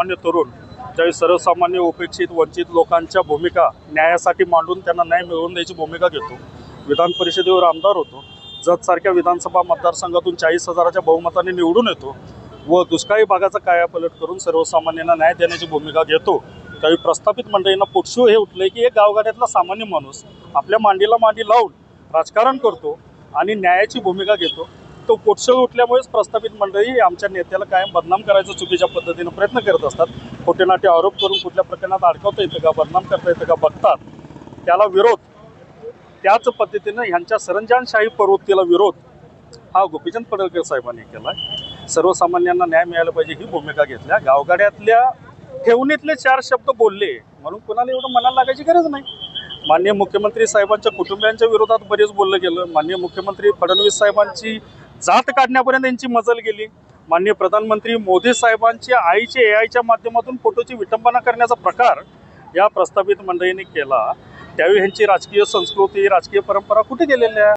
सामान्य तरुण ज्यावेळी सर्वसामान्य उपेक्षित वंचित लोकांच्या भूमिका न्यायासाठी मांडून त्यांना न्याय मिळवून द्यायची भूमिका घेतो, विधान परिषदेवर आमदार होतो, जतसारख्या विधानसभा मतदारसंघातून 40,000च्या बहुमताने निवडून येतो व दुष्काळी भागाचा कायापालट करून सर्वसामान्यांना न्याय देण्याची भूमिका घेतो, त्यावेळी प्रस्थापित मंडळींना पोटशू हे उठले की एक गावगाड्यातला सामान्य माणूस आपल्या मांडीला मांडी लावून राजकारण करतो आणि न्यायाची भूमिका घेतो. तो पोटशळ उठल्यामुळेच प्रस्थापित मंडळी आमच्या नेत्याला कायम बदनाम करायचा चुकीच्या पद्धतीने प्रयत्न करत असतात. खोटेनाटे आरोप करून कुठल्या प्रकरणात अडकवता येतं का, बदनाम करता येतं का बघतात. त्याला विरोध, त्याच पद्धतीनं ह्यांच्या सरंजामशाही प्रवृत्तीला विरोध हा गोपीचंद पडळकर साहेबांनी केला. सर्वसामान्यांना न्याय मिळाला पाहिजे ही भूमिका घेतल्या. गावगाड्यातल्या ठेवणीतले 4 शब्द बोलले म्हणून कुणाला एवढं मनाला लागायची गरज नाही. माननीय मुख्यमंत्री साहेबांच्या कुटुंबियांच्या विरोधात बरेच बोललं गेलं. माननीय मुख्यमंत्री फडणवीस साहेबांची जात काढण्यापर्यंत यांची मजल गेली. माननीय प्रधानमंत्री मोदी साहेबांच्या आईचे AIच्या माध्यमातून फोटोची विटंबना करण्याचा प्रकार या प्रस्थापित मंडळींनी केला. त्यावेळी ह्यांची राजकीय संस्कृती, राजकीय परंपरा कुठे गेलेल्या